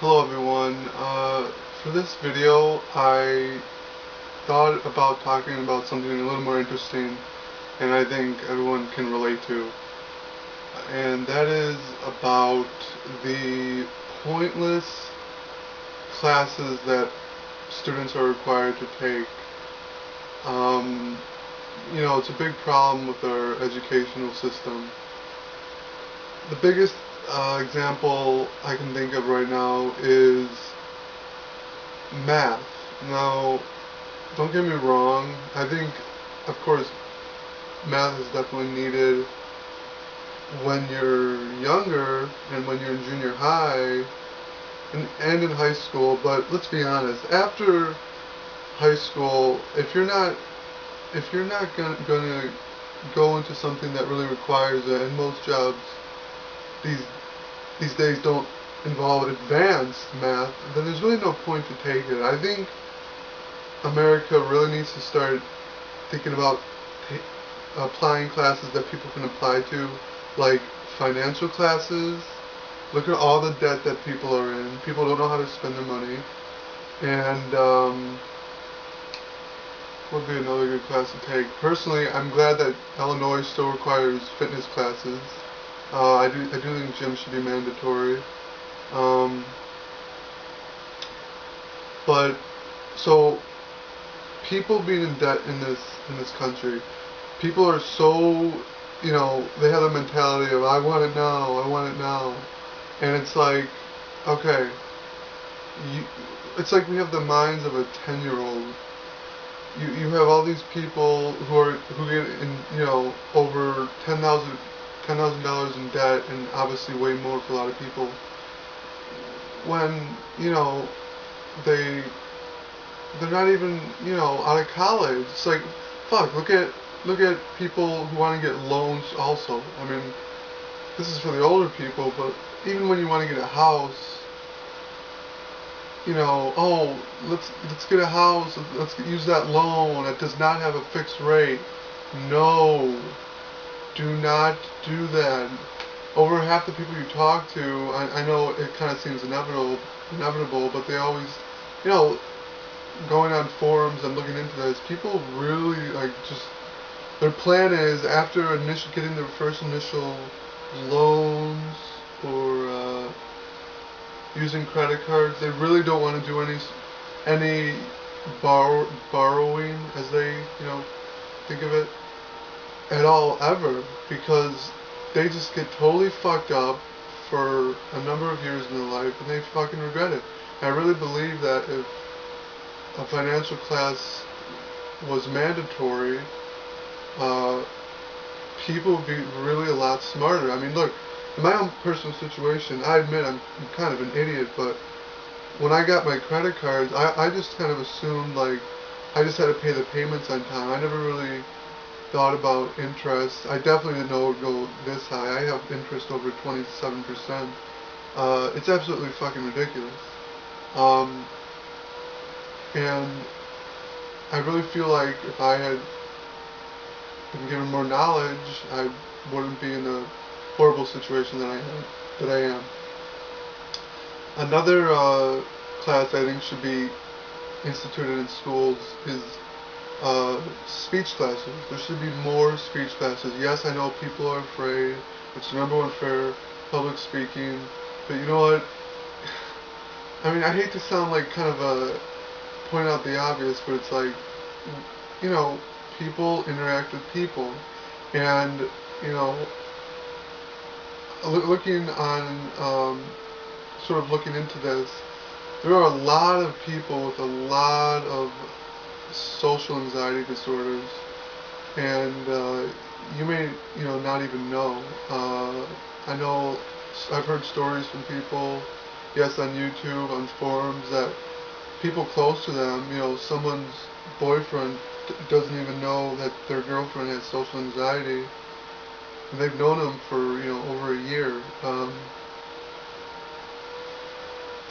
Hello everyone. For this video, I thought about talking about something a little more interesting and I think everyone can relate to. And that is about the pointless classes that students are required to take. Um, it's a big problem with our educational system. The biggest example I can think of right now is math. Now, don't get me wrong, I think, of course, math is definitely needed when you're younger and when you're in junior high and in high school, but let's be honest, after high school, if you're not gonna go into something that really requires it, and most jobs these these days don't involve advanced math, then there's really no point to take it. I think America really needs to start thinking about applying classes that people can apply to, like financial classes. Look at all the debt that people are in. People don't know how to spend their money. And would be another good class to take. Personally, I'm glad that Illinois still requires fitness classes. I do think gym should be mandatory. Um, but so people being in debt in this country, people are so, they have the mentality of I want it now, I want it now, and it's like, okay, you, it's like we have the minds of a 10-year-old. You have all these people who get in, over $10,000 in debt, and obviously way more for a lot of people. When they they're not even out of college. It's like, fuck. Look at people who want to get loans. Also, I mean, this is for the older people, but even when you want to get a house, oh, let's get a house. Let's use that loan. It does not have a fixed rate. No, do not do that. Over half the people you talk to, I know it kind of seems inevitable, but they always, you know, going on forums and looking into this, people really like just their plan is after getting their first initial loans or using credit cards, they really don't want to do any borrowing as they think of it at all ever, because they just get totally fucked up for a number of years in their life and they fucking regret it. I really believe that if a financial class was mandatory, uh, people would be really a lot smarter. I mean, look, in my own personal situation, I admit I'm kind of an idiot, but when I got my credit cards, I just kind of assumed, like, I just had to pay the payments on time. I never really thought about interest. I definitely didn't know it would go this high. I have interest over 27%. It's absolutely fucking ridiculous. Um, and I really feel like if I had been given more knowledge, I wouldn't be in the horrible situation that I am. Another class I think should be instituted in schools is speech classes. There should be more speech classes. Yes, I know people are afraid. It's the number one fear, public speaking. But you know what? I mean, I hate to sound like kind of a point out the obvious, but it's like, you know, people interact with people, and you know, looking on, sort of looking into this, there are a lot of people with a lot of social anxiety disorders, and you may, not even know. I know I've heard stories from people, yes, on YouTube, on forums, that people close to them, someone's boyfriend doesn't even know that their girlfriend has social anxiety, and they've known them for over a year.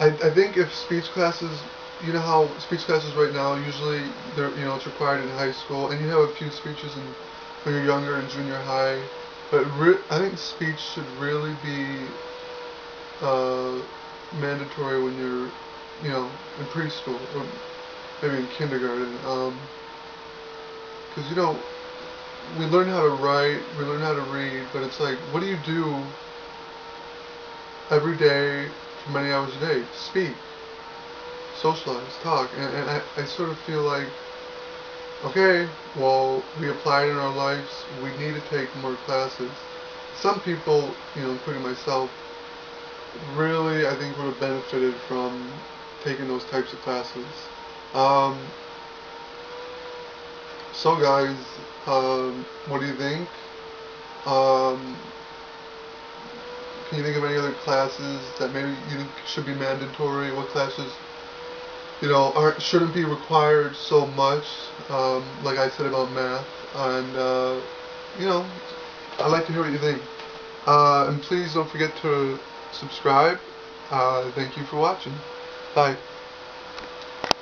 I think if speech classes, you know how speech classes right now usually they're it's required in high school, and you have a few speeches when you're younger in junior high, but I think speech should really be uh, mandatory when you're, in preschool or maybe in kindergarten. Because we learn how to write, we learn how to read, but it's like, what do you do every day for many hours a day? Speak, socialize, talk, and I sort of feel like, okay, well, we apply it in our lives, we need to take more classes. Some people, including myself, really, I think, would have benefited from taking those types of classes. Um, so guys, what do you think? Um, can you think of any other classes that maybe you think should be mandatory? What classes, shouldn't be required so much? Like I said about math, and I'd like to hear what you think. And please don't forget to subscribe. Thank you for watching. Bye.